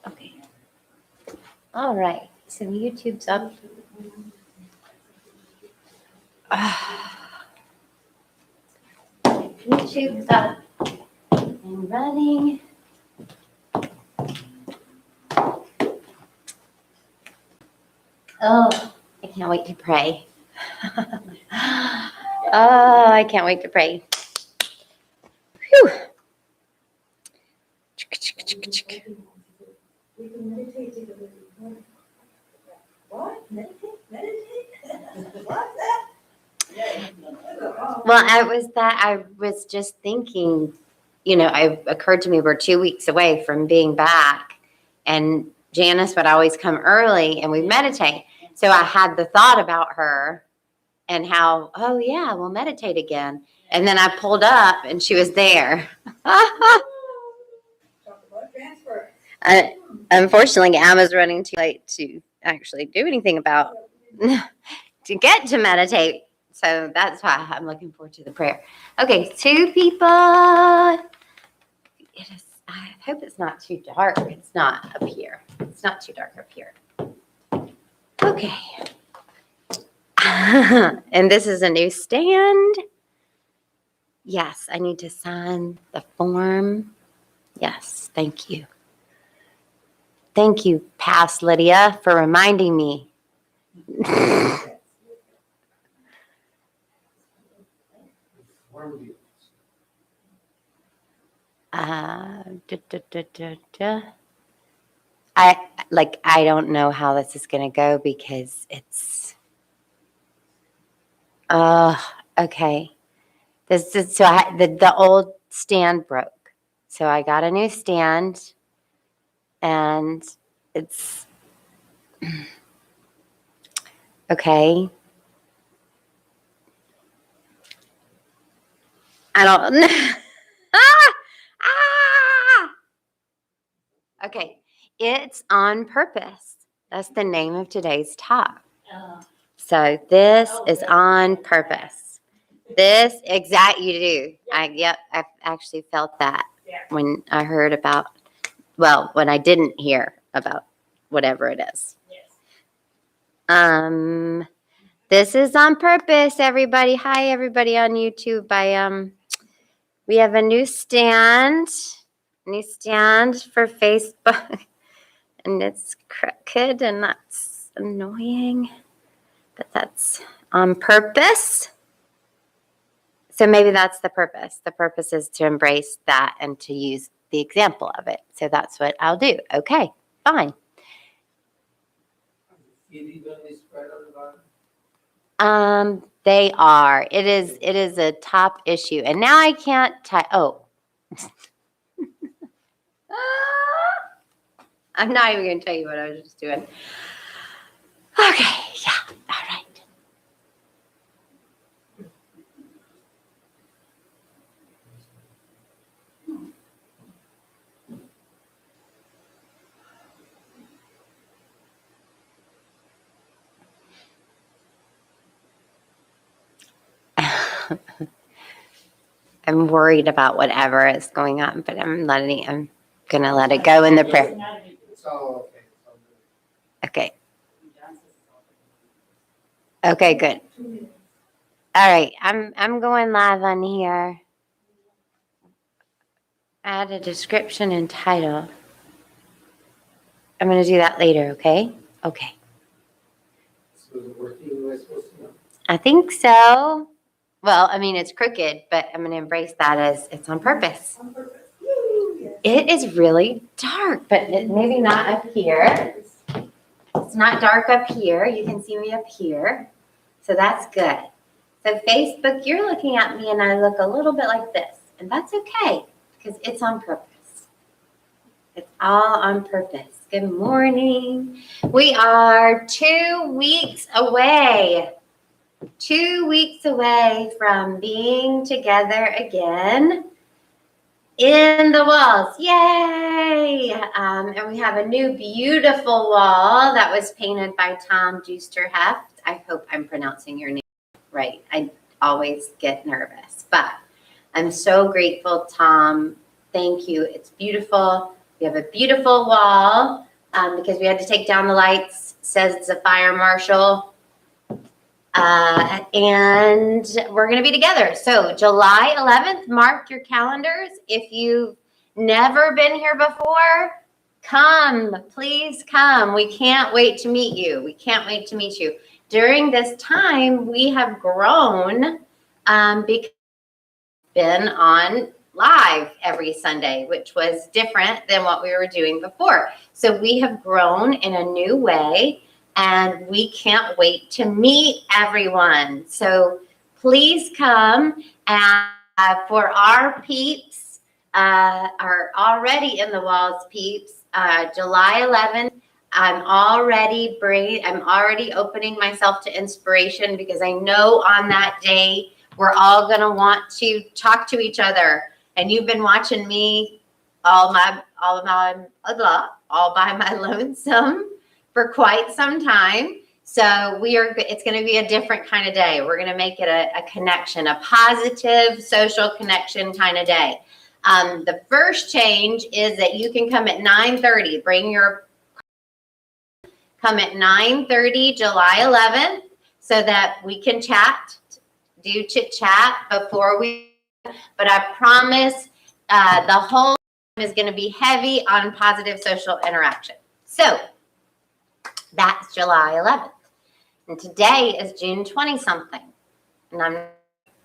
Okay. All right. So YouTube's up. YouTube's up and running. Oh, I can't wait to pray. Oh, I can't wait to pray. Whew. We can meditate together. What? Meditate? What's that? Well, I was just thinking, it occurred to me we're 2 weeks away from being back, and Janice would always come early and we meditate. So I had the thought about her and how, oh yeah, we'll meditate again. And then I pulled up and she was there. Talk about transfer. Unfortunately, I was running too late to actually do anything about to get to meditate. So that's why I'm looking forward to the prayer. Okay, 2 people. It is. I hope it's not too dark. It's not up here. It's not too dark up here. Okay. And this is a new stand. Yes, I need to sign the form. Yes, thank you. Thank you, Past Lydia, for reminding me. I don't know how this is going to go because it's okay. This is so the old stand broke, so I got a new stand, and it's okay. I don't know. Okay, it's on purpose. That's the name of today's talk. So this is on purpose. This you do. I actually felt that when I heard about, when I didn't hear about whatever it is. This is on purpose, everybody. Hi, everybody on YouTube. We have a new stand for Facebook, and it's crooked, and that's annoying, but that's on purpose. So maybe that's the purpose. The purpose is to embrace that and to use the example of it. So that's what I'll do. Okay, fine. They are. It is a top issue, and now I can't type. Oh. I'm not even going to tell you what I was just doing. Okay, yeah, all right. I'm worried about whatever is going on, but I'm going to let it go in the prayer. Okay. Okay, good. All right, I'm going live on here. Add a description and title. I'm going to do that later, okay? Okay. So is it working the way it's supposed to? I think so. Well, I mean, it's crooked, but I'm going to embrace that as it's on purpose. On purpose. It is really dark, but maybe not up here. It's not dark up here. You can see me up here. So that's good. So Facebook, you're looking at me and I look a little bit like this. And that's okay because it's on purpose. It's all on purpose. Good morning. We are 2 weeks away. 2 weeks away from being together again in the walls. Yay! And we have a new beautiful wall that was painted by Tom Dusterheft. I hope I'm pronouncing your name right. I always get nervous, but I'm so grateful, Tom. Thank you. It's beautiful. We have a beautiful wall because we had to take down the lights, says the fire marshal. And we're going to be together. So July 11th, mark your calendars. If you've never been here before, come, please come. We can't wait to meet you. We can't wait to meet you. During this time, we have grown because we've been on live every Sunday, which was different than what we were doing before. So we have grown in a new way, and we can't wait to meet everyone. So please come. And for our peeps, are already in the walls peeps, July 11th, I'm already opening myself to inspiration because I know on that day we're all going to want to talk to each other. And you've been watching me all by my lonesome for quite some time. So it's going to be a different kind of day. We're going to make it a connection, a positive social connection kind of day. The first change is that you can come at 9:30. Come at 9:30, July 11th, so that we can do chit chat before we. But I promise the whole time is going to be heavy on positive social interaction. So that's July 11th. And today is June 20-something. And I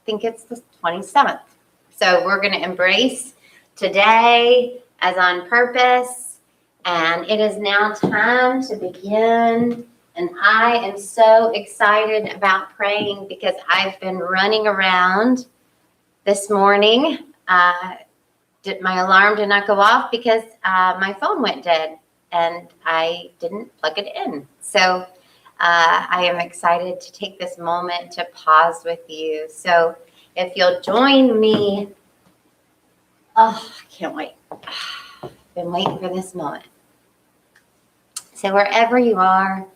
think it's the 27th. So we're going to embrace today as on purpose. And it is now time to begin. And I am so excited about praying because I've been running around this morning. My alarm did not go off because my phone went dead and I didn't plug it in. So I am excited to take this moment to pause with you. So if you'll join me, I can't wait. I've been waiting for this moment. So wherever you are,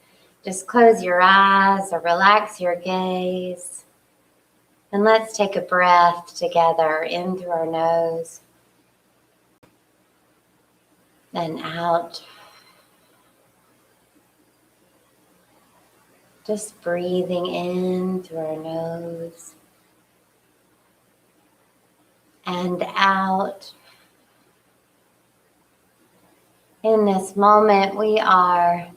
just close your eyes or relax your gaze. And let's take a breath together in through our nose and out. Just breathing in through our nose and out. In this moment, we are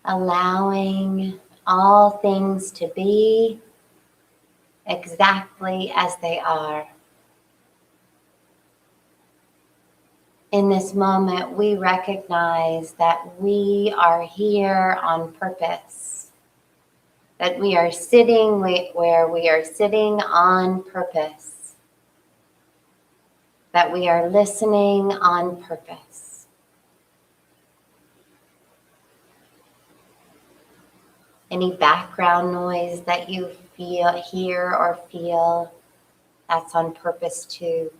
allowing all things to be exactly as they are. In this moment, we recognize that we are here on purpose, that we are sitting where we are sitting on purpose, that we are listening on purpose. Any background noise that you hear or feel, that's on purpose too.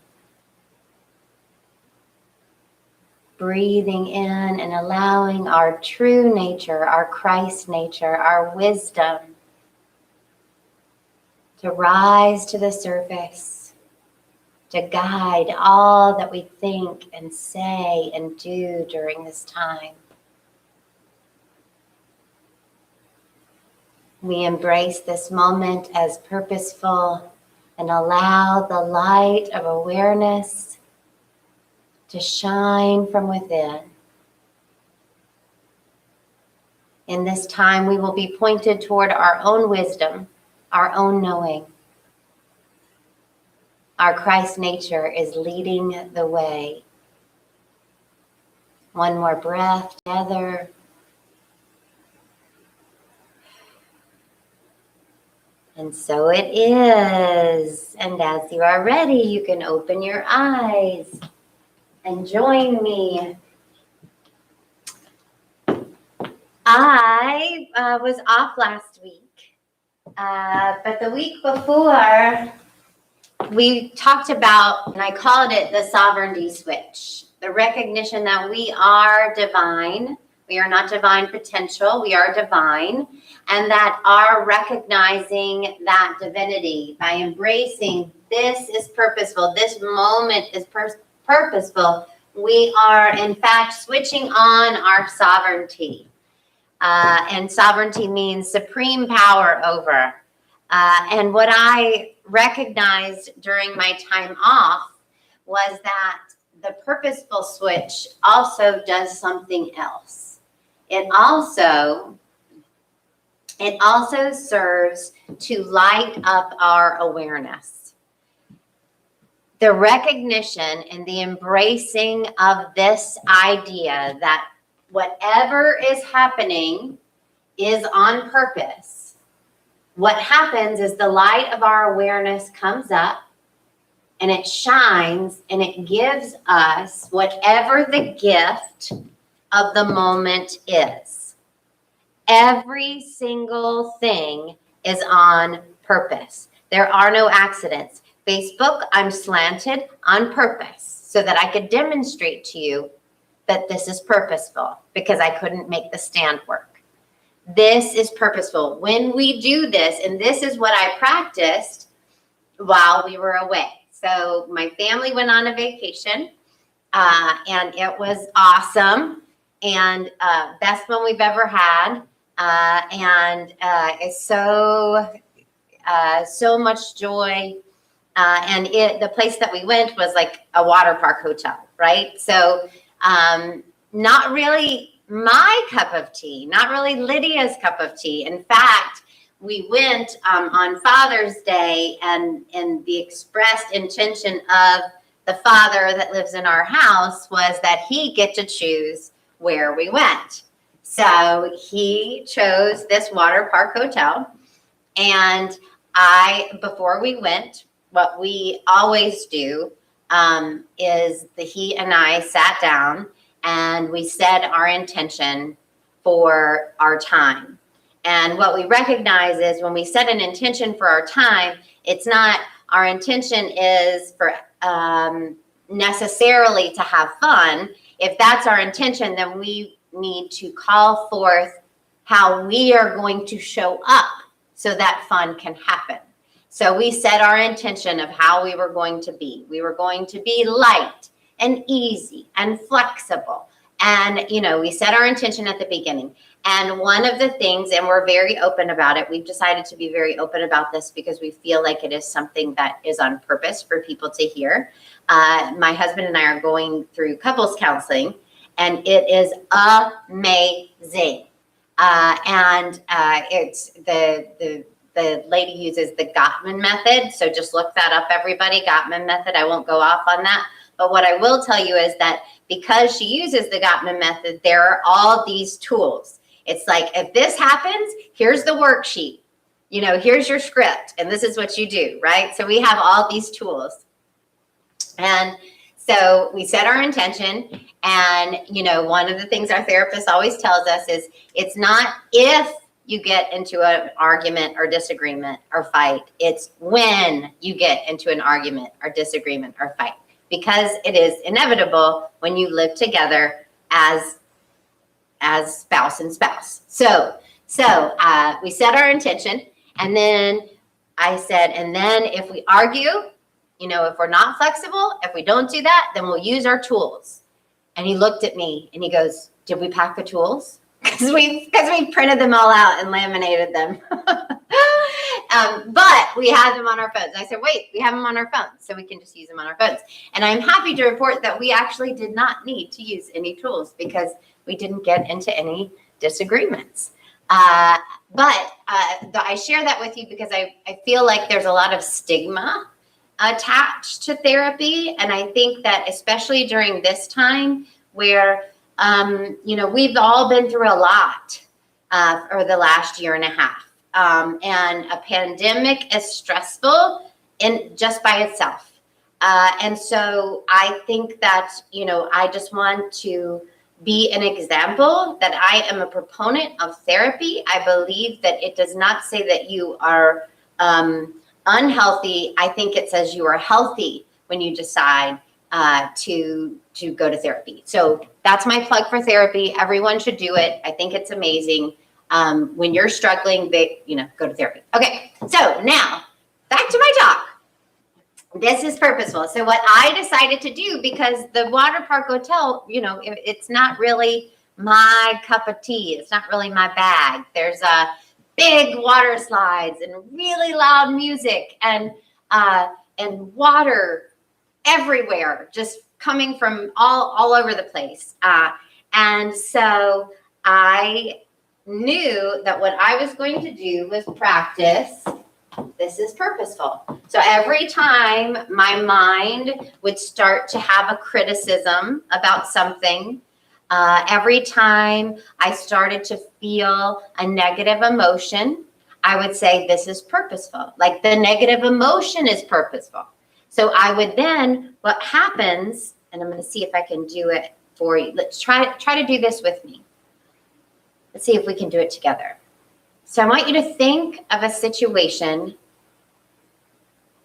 Breathing in and allowing our true nature, our Christ nature, our wisdom to rise to the surface, to guide all that we think and say and do during this time. We embrace this moment as purposeful and allow the light of awareness to shine from within. In this time, we will be pointed toward our own wisdom, our own knowing. Our Christ nature is leading the way. One more breath together. And so it is. And as you are ready, you can open your eyes and join me. I was off last week, but the week before we talked about, and I called it the sovereignty switch, the recognition that we are divine. We are not divine potential, we are divine, and that our recognizing that divinity by embracing this is purposeful, this moment is purposeful we are in fact switching on our sovereignty. And sovereignty means supreme power over. And what I recognized during my time off was that the purposeful switch also does something else. It also serves to light up our awareness. The recognition and the embracing of this idea that whatever is happening is on purpose. What happens is the light of our awareness comes up and it shines and it gives us whatever the gift of the moment is. Every single thing is on purpose. There are no accidents. Facebook, I'm slanted on purpose so that I could demonstrate to you that this is purposeful because I couldn't make the stand work. This is purposeful. When we do this, and this is what I practiced while we were away. So my family went on a vacation and it was awesome and best one we've ever had. And it's so much joy. And the place that we went was like a water park hotel, right? So not really my cup of tea, not really Lydia's cup of tea. In fact, we went on Father's Day and the expressed intention of the father that lives in our house was that he get to choose where we went. So he chose this water park hotel. And before we went, what we always do is he and I sat down and we said our intention for our time. And what we recognize is when we set an intention for our time, it's not our intention is for necessarily to have fun. If that's our intention, then we need to call forth how we are going to show up so that fun can happen. So we set our intention of how we were going to be. We were going to be light and easy and flexible. And, we set our intention at the beginning. And one of the things, and we're very open about it, we've decided to be very open about this because we feel like it is something that is on purpose for people to hear. My husband and I are going through couples counseling, and it is amazing. It's the lady uses the Gottman method. So just look that up, everybody, Gottman method. I won't go off on that. But what I will tell you is that because she uses the Gottman method, there are all these tools. It's like, if this happens, here's the worksheet. Here's your script, and this is what you do, right? So we have all these tools. And so we set our intention. And, one of the things our therapist always tells us is it's not if you get into an argument or disagreement or fight. It's when you get into an argument or disagreement or fight, because it is inevitable when you live together as spouse and spouse. So we set our intention, and then I said, and then if we argue, if we're not flexible, if we don't do that, then we'll use our tools. And he looked at me and he goes, did we pack the tools? Because we printed them all out and laminated them. But we had them on our phones. I said, wait, we have them on our phones, so we can just use them on our phones. And I'm happy to report that we actually did not need to use any tools because we didn't get into any disagreements. But I share that with you because I feel like there's a lot of stigma attached to therapy. And I think that especially during this time where we've all been through a lot over the last year and a half. And a pandemic is stressful just by itself. And so I think that, I just want to be an example that I am a proponent of therapy. I believe that it does not say that you are unhealthy. I think it says you are healthy when you decide to go to therapy. So that's my plug for therapy. Everyone should do it. I think it's amazing. When you're struggling, go to therapy. Okay, so now back to my talk. This is purposeful. So what I decided to do, because the water park hotel, it's not really my cup of tea. It's not really my bag. There's big water slides and really loud music and water everywhere, just coming from all over the place. And so I knew that what I was going to do was practice. This is purposeful. So every time my mind would start to have a criticism about something, every time I started to feel a negative emotion, I would say, this is purposeful. Like the negative emotion is purposeful. So I would then, what happens, and I'm going to see if I can do it for you. Let's try to do this with me. Let's see if we can do it together. So I want you to think of a situation,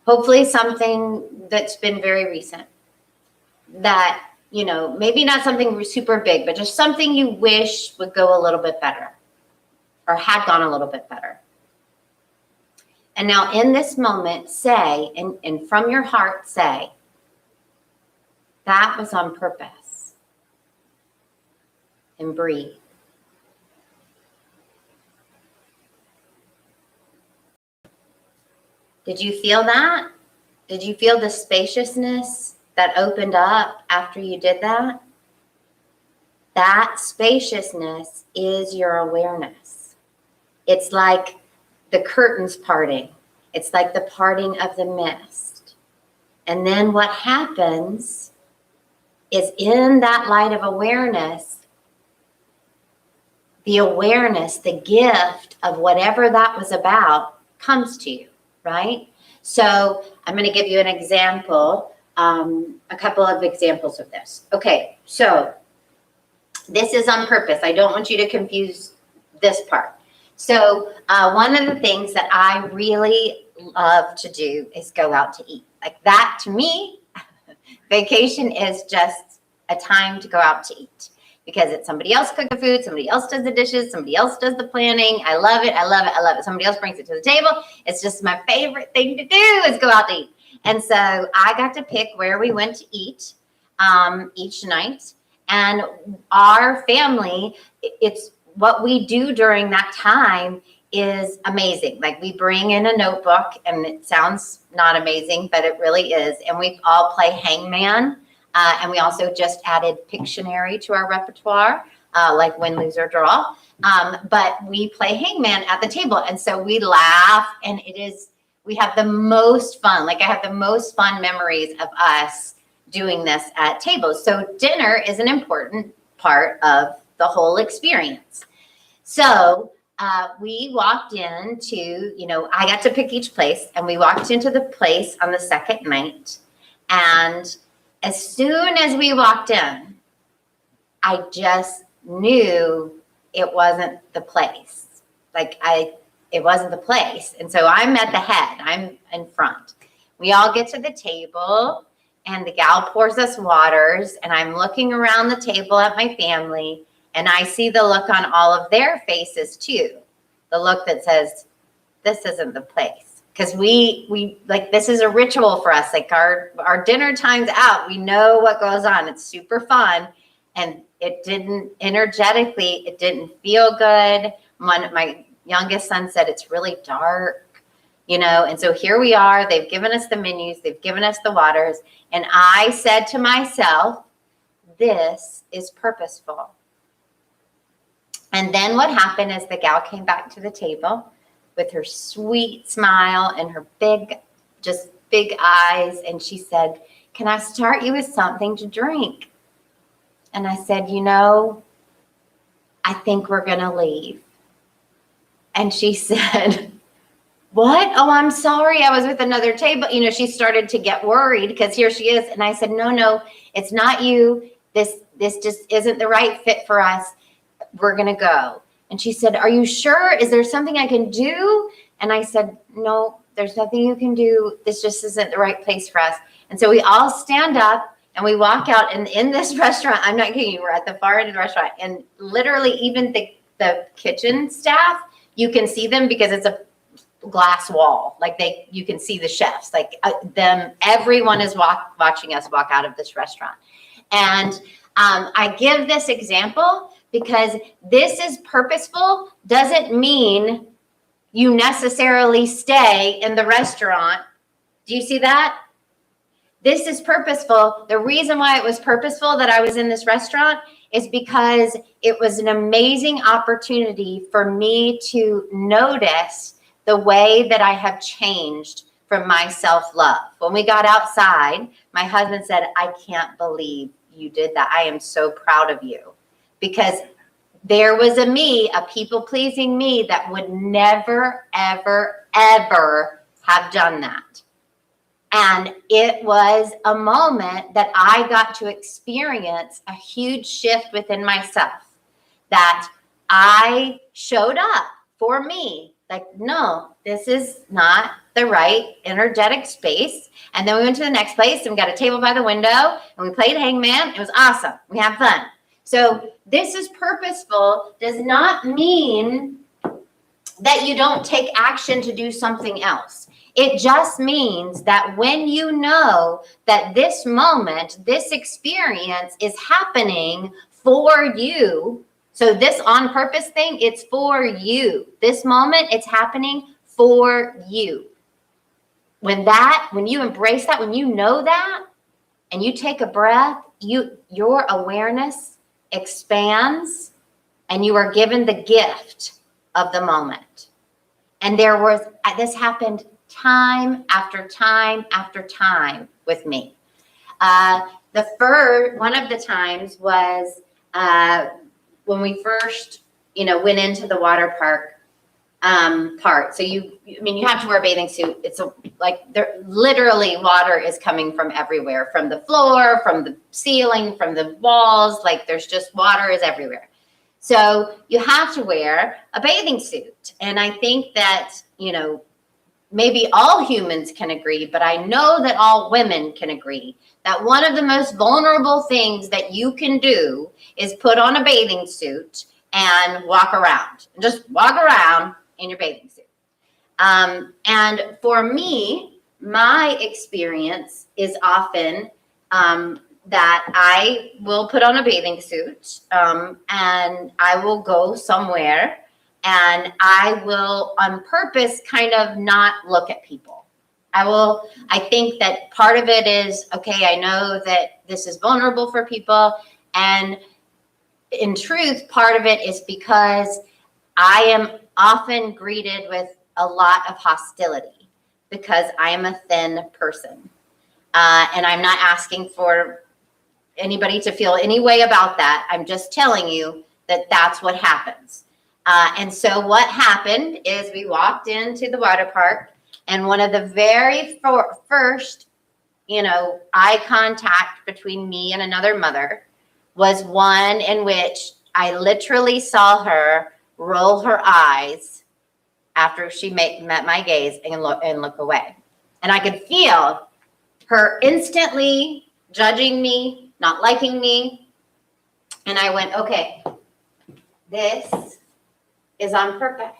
hopefully something that's been very recent, that, maybe not something super big, but just something you wish would go a little bit better or had gone a little bit better. And now in this moment, say, and from your heart, say, that was on purpose. And breathe. Did you feel that? Did you feel the spaciousness that opened up after you did that? That spaciousness is your awareness. It's like the curtains parting. It's like the parting of the mist. And then what happens is in that light of awareness, the awareness, the gift of whatever that was about comes to you. Right? So I'm going to give you an example, a couple of examples of this. Okay, so this is on purpose. I don't want you to confuse this part. So one of the things that I really love to do is go out to eat. Like that, to me, vacation is just a time to go out to eat. Because it's somebody else cook the food, somebody else does the dishes, somebody else does the planning. I love it, I love it, I love it. Somebody else brings it to the table. It's just my favorite thing to do is go out to eat. And so I got to pick where we went to eat each night. And our family, it's what we do during that time is amazing. Like we bring in a notebook, and it sounds not amazing, but it really is. And we all play hangman. And we also just added Pictionary to our repertoire, like win, lose, or draw. But we play hangman at the table. And so we laugh, and we have the most fun. Like I have the most fun memories of us doing this at tables. So dinner is an important part of the whole experience. So we walked into, I got to pick each place, and we walked into the place on the second night. And as soon as we walked in, I just knew it wasn't the place. It wasn't the place. And so I'm at the head, I'm in front. We all get to the table, and the gal pours us waters, and I'm looking around the table at my family, and I see the look on all of their faces too. The look that says, this isn't the place. Because we like, this is a ritual for us. Like our dinner time's out. We know what goes on. It's super fun. And it didn't feel good. My youngest son said, it's really dark, and so here we are. They've given us the menus. They've given us the waters. And I said to myself, this is purposeful. And then what happened is the gal came back to the table with her sweet smile and her big eyes. And she said, can I start you with something to drink? And I said, I think we're going to leave. And she said, what? Oh, I'm sorry. I was with another table. She started to get worried because here she is. And I said, no, it's not you. This just isn't the right fit for us. We're going to go. And she said, are you sure? Is there something I can do? And I said, no, there's nothing you can do. This just isn't the right place for us. And so we all stand up and we walk out. And in this restaurant, I'm not kidding you, we're at the far end of the restaurant. And literally even the kitchen staff, you can see them because it's a glass wall. Like you can see the chefs, like everyone is watching us walk out of this restaurant. And I give this example because this is purposeful doesn't mean you necessarily stay in the restaurant. Do you see that? This is purposeful. The reason why it was purposeful that I was in this restaurant is because it was an amazing opportunity for me to notice the way that I have changed from my self-love. When we got outside, my husband said, I can't believe you did that. I am so proud of you. Because there was a people-pleasing me that would never, ever, ever have done that. And it was a moment that I got to experience a huge shift within myself, that I showed up for me. Like, no, this is not the right energetic space. And then we went to the next place and we got a table by the window and we played hangman. It was awesome. We had fun. So this is purposeful does not mean that you don't take action to do something else. It just means that when you know that this moment, this experience is happening for you, so this on purpose thing, it's for you. This moment, it's happening for you. When you embrace that, when you know that, and you take a breath, your awareness expands, and you are given the gift of the moment. And this happened time after time after time with me. One of the times was when we first, went into the water park part. So you have to wear a bathing suit. It's literally water is coming from everywhere, from the floor, from the ceiling, from the walls. Like there's just water is everywhere. So you have to wear a bathing suit. And I think that, maybe all humans can agree, but I know that all women can agree that one of the most vulnerable things that you can do is put on a bathing suit and walk around. Just walk around in your bathing suit. And for me, my experience is often that I will put on a bathing suit and I will go somewhere and I will on purpose kind of not look at people. I think that part of it is, okay, I know that this is vulnerable for people. And in truth, part of it is because I am often greeted with a lot of hostility because I am a thin person. And I'm not asking for anybody to feel any way about that. I'm just telling you that that's what happens. And so what happened is we walked into the water park, and one of the very first, eye contact between me and another mother was one in which I literally saw her roll her eyes after she met my gaze and look away. And I could feel her instantly judging me, not liking me. And I went, okay, this is on purpose.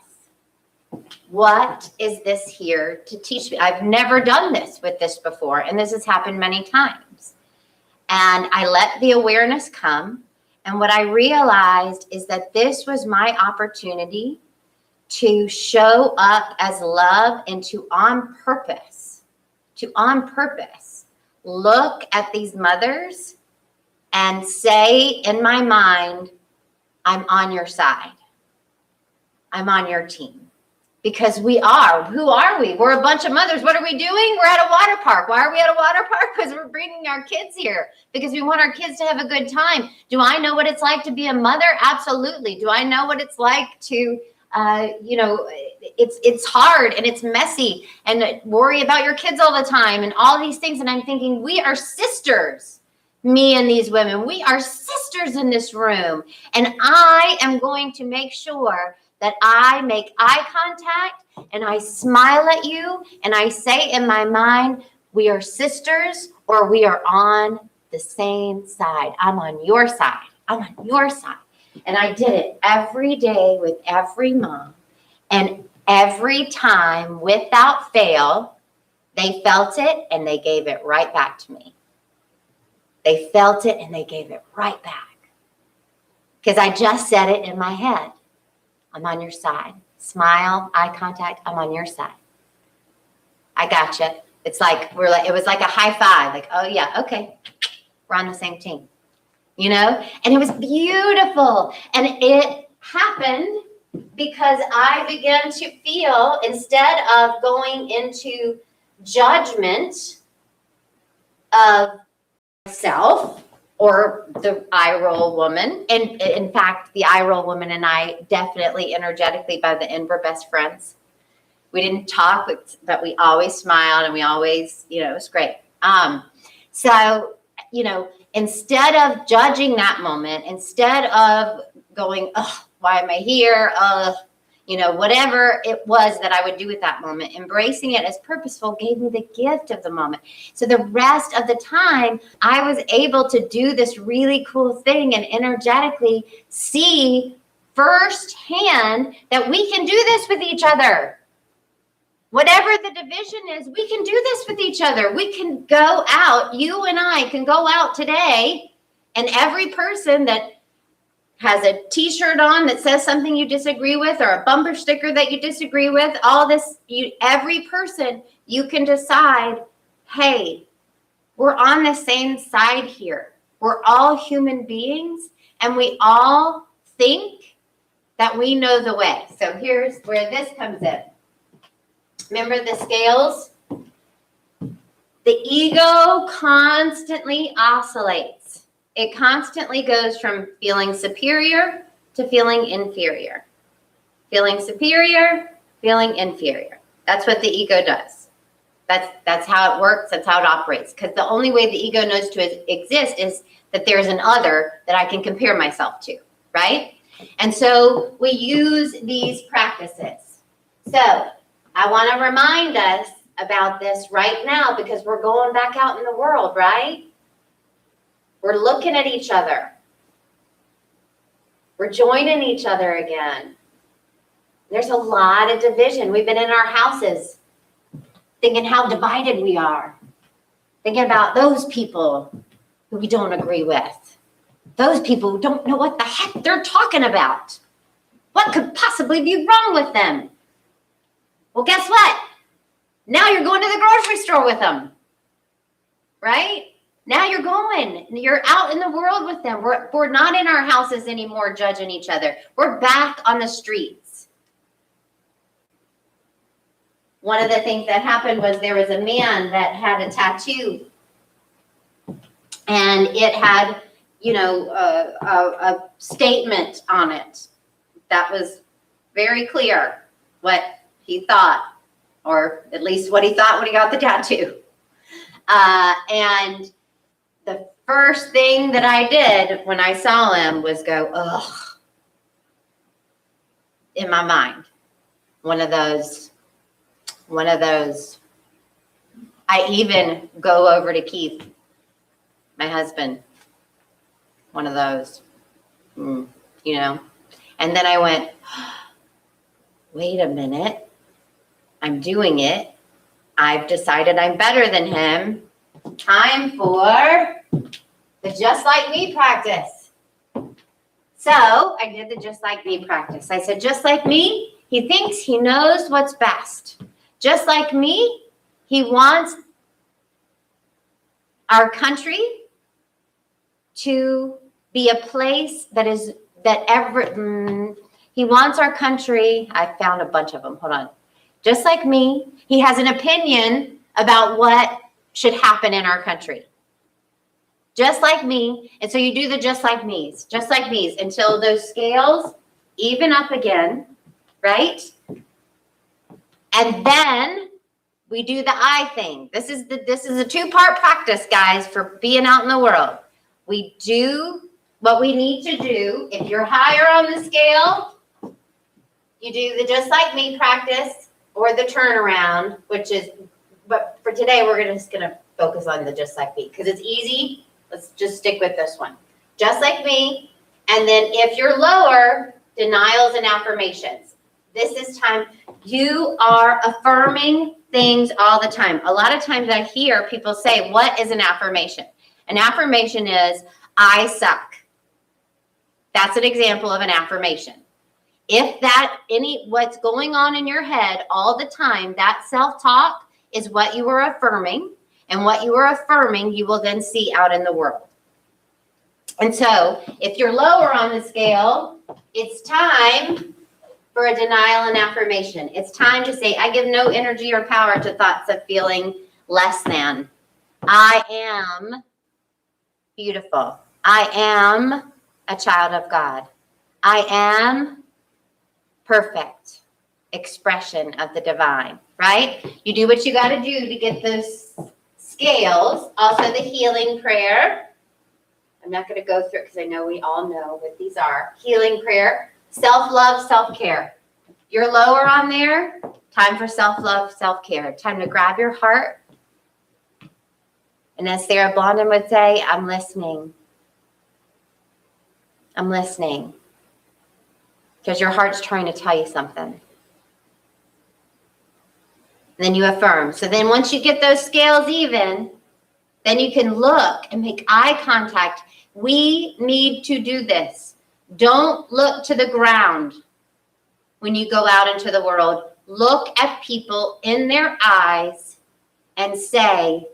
What is this here to teach me? I've never done this with this before, and this has happened many times. And I let the awareness come, and what I realized is that this was my opportunity to show up as love and to on purpose look at these mothers and say in my mind, I'm on your side. I'm on your team. Because we are. Who are we? We're a bunch of mothers. What are we doing? We're at a water park. Why are we at a water park? Because we're bringing our kids here. Because we want our kids to have a good time. Do I know what it's like to be a mother? Absolutely. Do I know what it's like to, it's hard and it's messy and worry about your kids all the time and all these things. And I'm thinking, we are sisters. Me and these women, we are sisters in this room. And I am going to make sure that I make eye contact and I smile at you and I say in my mind, we are sisters or we are on the same side. I'm on your side. I'm on your side. And I did it every day with every mom. And every time without fail, they felt it and they gave it right back to me. They felt it and they gave it right back. Because I just said it in my head. I'm on your side. Smile, eye contact, I'm on your side. I gotcha. It's like it was like a high five. Like, oh yeah, okay. We're on the same team. You know? And it was beautiful. And it happened because I began to feel, instead of going into judgment of myself or the eye roll woman, and in fact, the eye roll woman and I definitely energetically by the end were best friends. We didn't talk, but we always smiled and we always, it was great. So, instead of judging that moment, instead of going, oh, why am I here? Whatever it was that I would do at that moment, embracing it as purposeful gave me the gift of the moment. So the rest of the time, I was able to do this really cool thing and energetically see firsthand that we can do this with each other. Whatever the division is, we can do this with each other. We can go out, you and I can go out today, and every person that has a t-shirt on that says something you disagree with, or a bumper sticker that you disagree with, every person, you can decide, hey, we're on the same side here. We're all human beings, and we all think that we know the way. So here's where this comes in. Remember the scales? The ego constantly oscillates. It constantly goes from feeling superior to feeling inferior. Feeling superior, feeling inferior. That's what the ego does. That's how it works. That's how it operates. Because the only way the ego knows to exist is that there's an other that I can compare myself to, right? And so we use these practices. So I want to remind us about this right now because we're going back out in the world, right? We're looking at each other. We're joining each other again. There's a lot of division. We've been in our houses thinking how divided we are. Thinking about those people who we don't agree with. Those people who don't know what the heck they're talking about. What could possibly be wrong with them? Well, guess what? Now you're going to the grocery store with them, right? Now you're going. You're out in the world with them. We're not in our houses anymore judging each other. We're back on the streets. One of the things that happened was there was a man that had a tattoo, and it had, a statement on it that was very clear what he thought, or at least what he thought when he got the tattoo. And the first thing that I did when I saw him was go, ugh, in my mind. One of those. I even go over to Keith, my husband. One of those, And then I went, wait a minute. I'm doing it. I've decided I'm better than him. Time for the just like me practice. So I did the just like me practice. I said, just like me, he thinks he knows what's best. Just like me, he wants our country to be a place he wants our country. I found a bunch of them. Hold on. Just like me, he has an opinion about what should happen in our country. Just like me. And so you do the just like me's until those scales even up again, right? And then we do the I thing. This is a two-part practice, guys, for being out in the world. We do what we need to do. If you're higher on the scale, you do the just like me practice or the turnaround, but for today, we're just going to focus on the just like me because it's easy. Let's just stick with this one. Just like me. And then if you're lower, denials and affirmations. This is time. You are affirming things all the time. A lot of times I hear people say, what is an affirmation? An affirmation is, I suck. That's an example of an affirmation. If what's going on in your head all the time, that self-talk is what you are affirming, and what you are affirming, you will then see out in the world. And so if you're lower on the scale, it's time for a denial and affirmation. It's time to say, I give no energy or power to thoughts of feeling less than. I am beautiful. I am a child of God. I am perfect expression of the divine, right? You do what you got to do to get those scales. Also the healing prayer. I'm not going to go through it because I know we all know what these are. Healing prayer, self-love, self-care. You're lower on there. Time for self-love, self-care. Time to grab your heart. And as Sarah Blondin would say, I'm listening. I'm listening. Because your heart's trying to tell you something. And then you affirm. So then once you get those scales even, then you can look and make eye contact. We need to do this. Don't look to the ground when you go out into the world. Look at people in their eyes and say,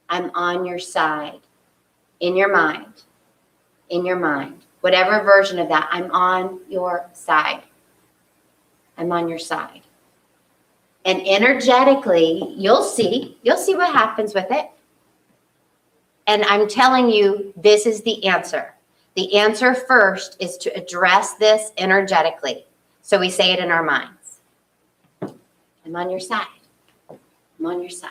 I'm on your side. In your mind. In your mind. Whatever version of that, I'm on your side. I'm on your side. And energetically, you'll see what happens with it. And I'm telling you, this is the answer. The answer first is to address this energetically. So we say it in our minds. I'm on your side. I'm on your side.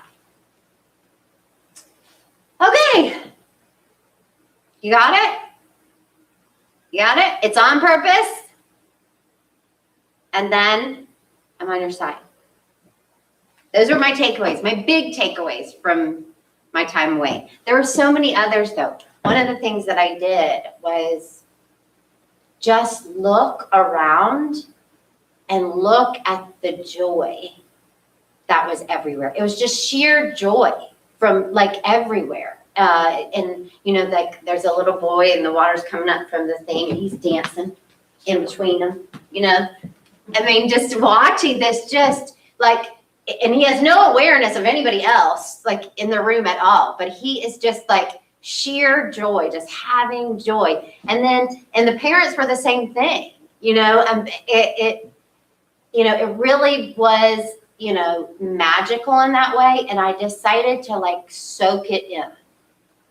Okay. You got it? You got it? It's on purpose. And then I'm on your side. Those were my takeaways, my big takeaways from my time away. There were so many others though. One of the things that I did was just look around and look at the joy that was everywhere. It was just sheer joy from like everywhere. And you know, like there's a little boy and the water's coming up from the thing and he's dancing in between them, you know. I mean, just watching this, just like, and he has no awareness of anybody else like in the room at all, but he is just like sheer joy, just having joy. And the parents were the same thing, you know. It really was, you know, magical in that way. And I decided to like soak it in,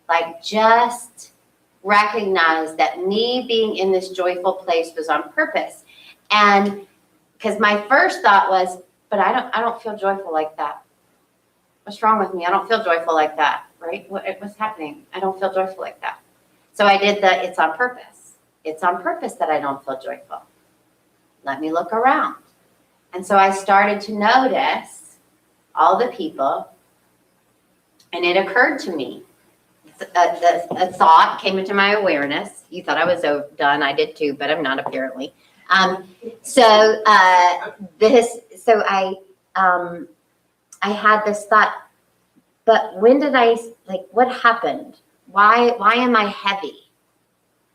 like just recognize that me being in this joyful place was on purpose. And because my first thought was, but I don't feel joyful like that. What's wrong with me? I don't feel joyful like that, right? What's happening? I don't feel joyful like that. So I did the, it's on purpose. It's on purpose that I don't feel joyful. Let me look around. And so I started to notice all the people, and it occurred to me. A thought came into my awareness. You thought I was done. I did too, but I'm not apparently. So I had this thought, but when did what happened? Why am I heavy?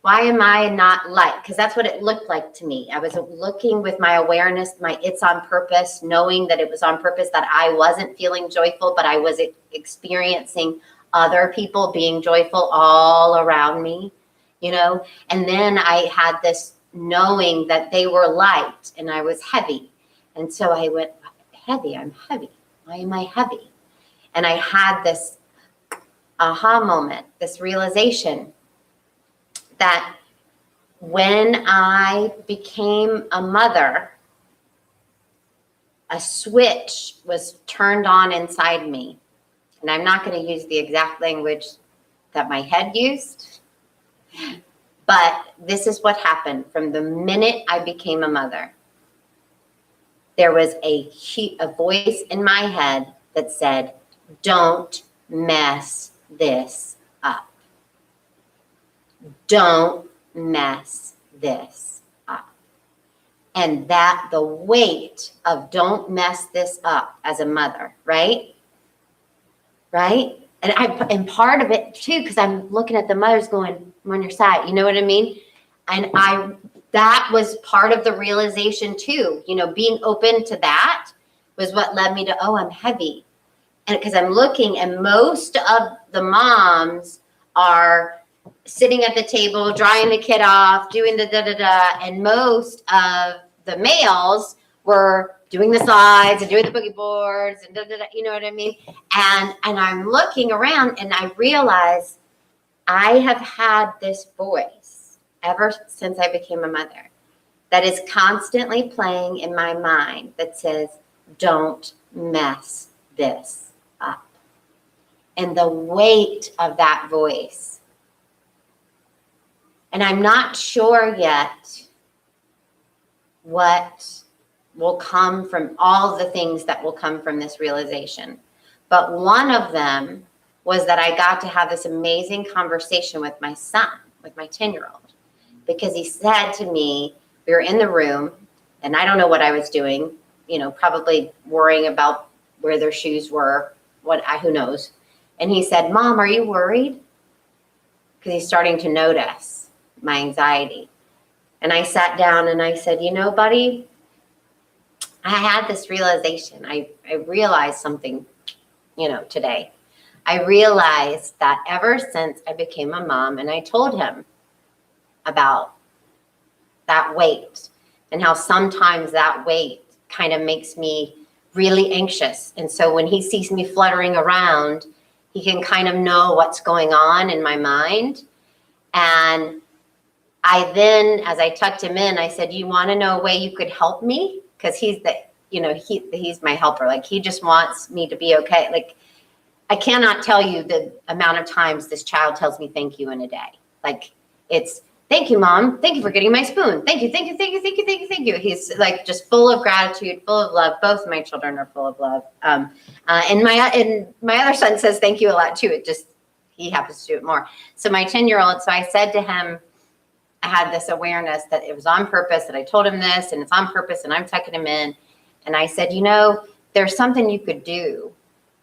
Why am I not light? Because that's what it looked like to me. I was looking with my awareness, it's on purpose, knowing that it was on purpose, that I wasn't feeling joyful, but I was experiencing other people being joyful all around me, you know. And then I had this knowing that they were light and I was heavy. And so I went, heavy, I'm heavy. Why am I heavy? And I had this aha moment, this realization that when I became a mother, a switch was turned on inside me. And I'm not going to use the exact language that my head used, but this is what happened from the minute I became a mother. There was a voice in my head that said, don't mess this up. Don't mess this up. And that the weight of don't mess this up as a mother, right? Right? And part of it too, because I'm looking at the mothers going, I'm on your side, you know what I mean? And that was part of the realization too, being open to that was what led me to, oh, I'm heavy. And because I'm looking, and most of the moms are sitting at the table, drying the kid off, doing the da-da-da, and most of the males were doing the slides and doing the boogie boards and da-da-da, you know what I mean? And I'm looking around and I realize I have had this voice ever since I became a mother that is constantly playing in my mind that says, don't mess this up. And the weight of that voice. And I'm not sure yet what will come from all the things that will come from this realization. But one of them was that I got to have this amazing conversation with my son, with my 10-year-old, because he said to me, we were in the room and I don't know what I was doing, probably worrying about where their shoes were, who knows. And he said, Mom, are you worried? Because he's starting to notice my anxiety. And I sat down and I said, buddy, I had this realization. I realized something, today. I realized that ever since I became a mom, and I told him about that weight and how sometimes that weight kind of makes me really anxious. And so when he sees me fluttering around, he can kind of know what's going on in my mind. And I then, as I tucked him in, I said, you want to know a way you could help me? Because he's he's my helper. Like, he just wants me to be okay. Like, I cannot tell you the amount of times this child tells me thank you in a day. Like, it's, thank you, Mom. Thank you for getting my spoon. Thank you, thank you, thank you, thank you, thank you, thank you. He's like just full of gratitude, full of love. Both of my children are full of love. And my other son says thank you a lot too. He happens to do it more. So my 10-year-old, so I said to him, I had this awareness that it was on purpose, that I told him this, and it's on purpose, and I'm tucking him in. And I said, there's something you could do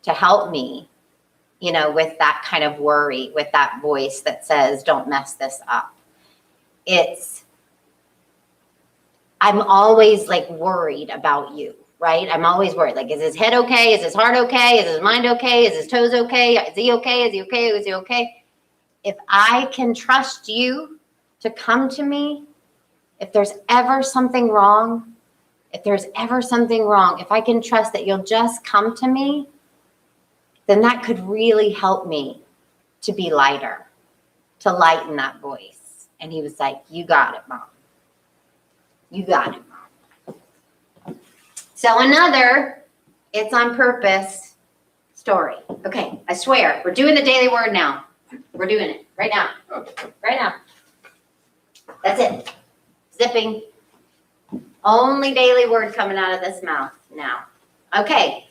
to help me, with that kind of worry, with that voice that says, don't mess this up. I'm always like worried about you, right? I'm always worried. Like, is his head okay? Is his heart okay? Is his mind okay? Is his toes okay? Is he okay? Is he okay? Is he okay? If I can trust you to come to me, if there's ever something wrong, if I can trust that you'll just come to me, then that could really help me to be lighter, to lighten that voice. And he was like, you got it, Mom. You got it, Mom. So another, it's on purpose story. Okay, I swear, we're doing the daily word now. We're doing it right now. Right now. That's it. Zipping. Only daily word coming out of this mouth now. Okay.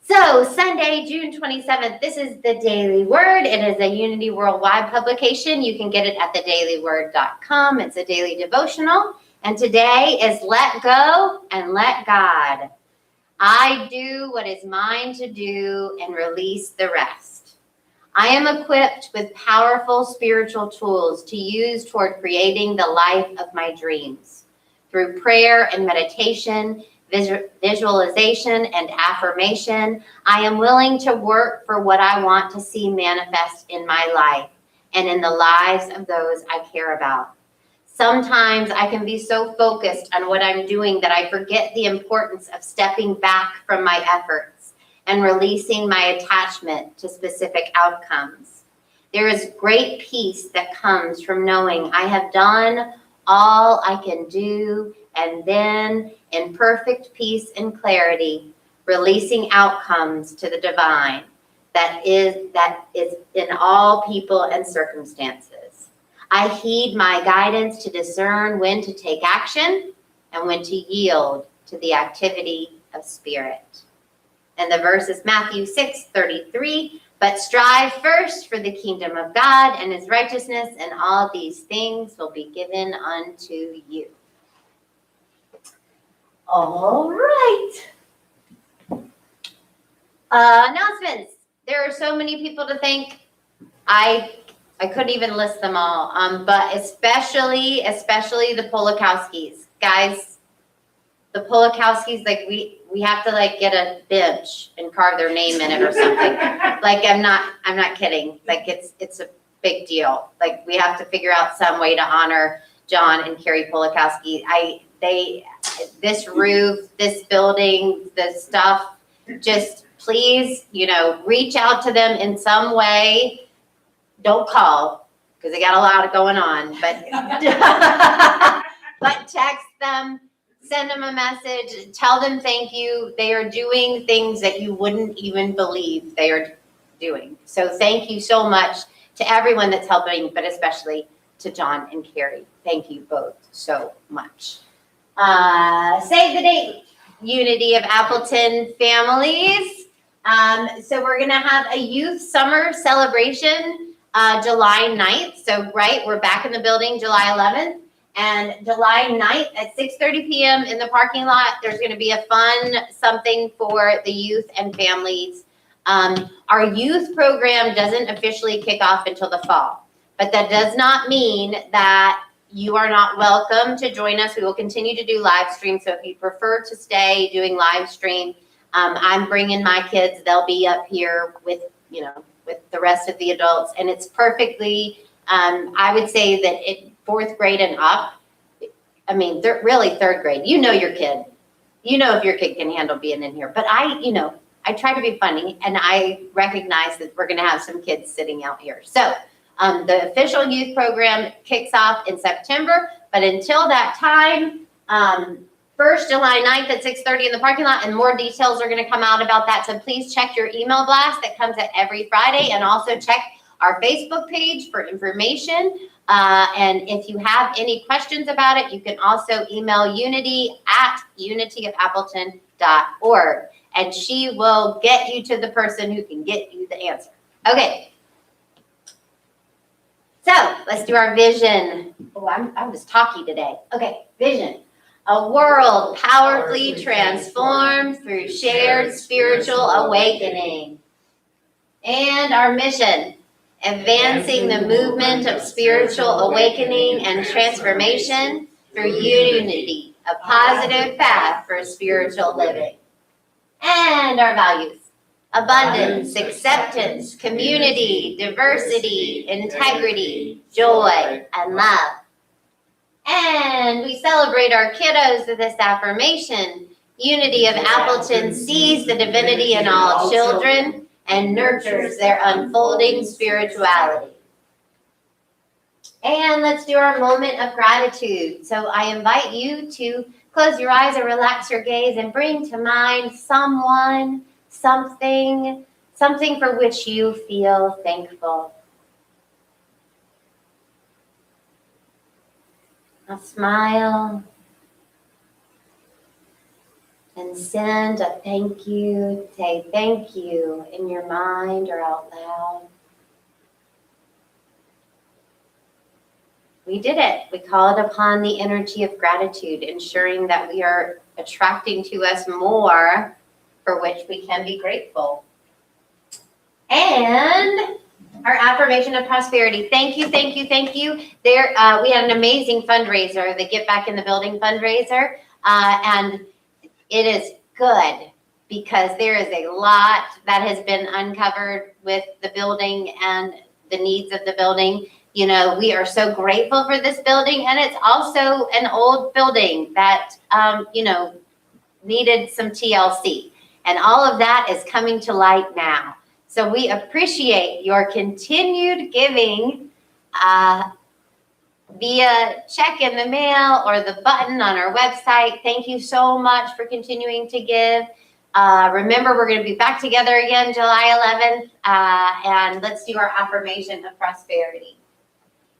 So Sunday, June 27th, this is the Daily Word. It is a Unity Worldwide publication. You can get it at thedailyword.com. It's a daily devotional. And today is Let Go and Let God. I do what is mine to do and release the rest. I am equipped with powerful spiritual tools to use toward creating the life of my dreams. Through prayer and meditation, visualization and affirmation, I am willing to work for what I want to see manifest in my life and in the lives of those I care about. Sometimes I can be so focused on what I'm doing that I forget the importance of stepping back from my efforts and releasing my attachment to specific outcomes. There is great peace that comes from knowing I have done all I can do, and then in perfect peace and clarity, releasing outcomes to the divine that is in all people and circumstances. I heed my guidance to discern when to take action and when to yield to the activity of spirit. And the verse is Matthew 6:33. But strive first for the kingdom of God and his righteousness, and all these things will be given unto you. All right. Announcements. There are so many people to thank. I couldn't even list them all. But especially the Polakowskis. Guys, the Polakowskis, like we have to like get a bench and carve their name in it or something. Like I'm not kidding. Like it's a big deal. Like we have to figure out some way to honor John and Carrie Polakowski. This roof, this building, the stuff, just please, reach out to them in some way. Don't call because they got a lot going on, but but text them, send them a message, tell them thank you. They are doing things that you wouldn't even believe they are doing. So thank you so much to everyone that's helping, but especially to John and Carrie. Thank you both so much. Save the date, Unity of Appleton families. So we're gonna have a youth summer celebration July 9th. So we're back in the building July 11th. And July 9th at 6:30 p.m. in the parking lot, there's going to be a fun something for the youth and families. Our youth program doesn't officially kick off until the fall, but that does not mean that you are not welcome to join us. We will continue to do live stream. So if you prefer to stay doing live stream, I'm bringing my kids. They'll be up here with the rest of the adults, and it's perfectly. I would say that fourth grade and up. I mean, they're really third grade. You know your kid. You know if your kid can handle being in here. But I try to be funny, and I recognize that we're going to have some kids sitting out here. So the official youth program kicks off in September, but until that time, first July 9th at 6:30 in the parking lot, and more details are going to come out about that. So please check your email blast that comes at every Friday, and also check our Facebook page for information. And if you have any questions about it, you can also email unity@unityofappleton.org, and she will get you to the person who can get you the answer. Okay. So let's do our vision. Oh, I was talky today. Okay, vision. A world powerfully transformed through shared spiritual awakening. And our mission. Advancing the movement of spiritual awakening and transformation through unity, a positive path for spiritual living. And our values: abundance, acceptance, community, diversity, integrity, joy, and love. And we celebrate our kiddos with this affirmation. Unity of Appleton sees the divinity in all children and nurtures their unfolding spirituality. And let's do our moment of gratitude. So I invite you to close your eyes and relax your gaze and bring to mind someone, something for which you feel thankful. A smile. And send a thank you, say thank you in your mind or out loud. We did it. We called upon the energy of gratitude, ensuring that we are attracting to us more for which we can be grateful. And our affirmation of prosperity. Thank you, thank you, thank you. We had an amazing fundraiser, the Get Back in the Building fundraiser, and it is good because there is a lot that has been uncovered with the building and the needs of the building. We are so grateful for this building, and it's also an old building that, needed some TLC, and all of that is coming to light now. So we appreciate your continued giving via check in the mail or the button on our website. Thank you so much for continuing to give. Remember, we're going to be back together again July 11th, and let's do our affirmation of prosperity.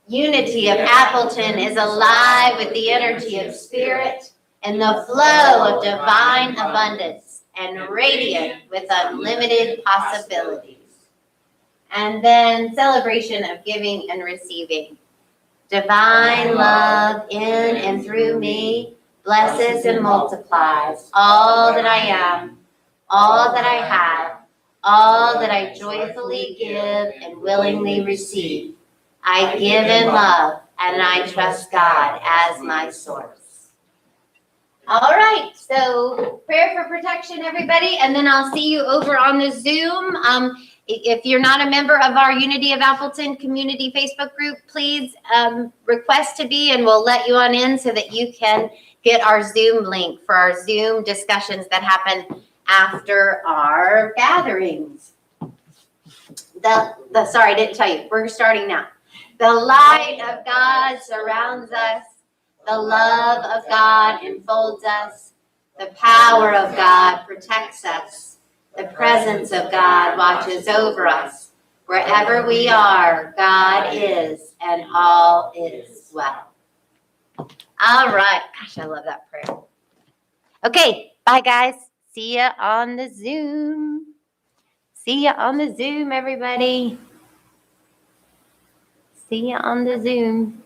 Unity of Appleton is alive with the energy of spirit and the flow of divine abundance and radiant with unlimited possibilities. And then celebration of giving and receiving. Divine love in and through me blesses and multiplies all that I am, all that I have, all that I joyfully give and willingly receive. I give in love, and I trust God as my source. All right, so prayer for protection, everybody, and then I'll see you over on the Zoom. If you're not a member of our Unity of Appleton community Facebook group, please request to be, and we'll let you on in so that you can get our Zoom link for our Zoom discussions that happen after our gatherings. Sorry, I didn't tell you. We're starting now. The light of God surrounds us. The love of God enfolds us. The power of God protects us. The presence of God watches over us. Wherever we are, God is, and all is well. All right. Gosh, I love that prayer. Okay, bye, guys. See ya on the Zoom. See ya on the Zoom, everybody. See ya on the Zoom.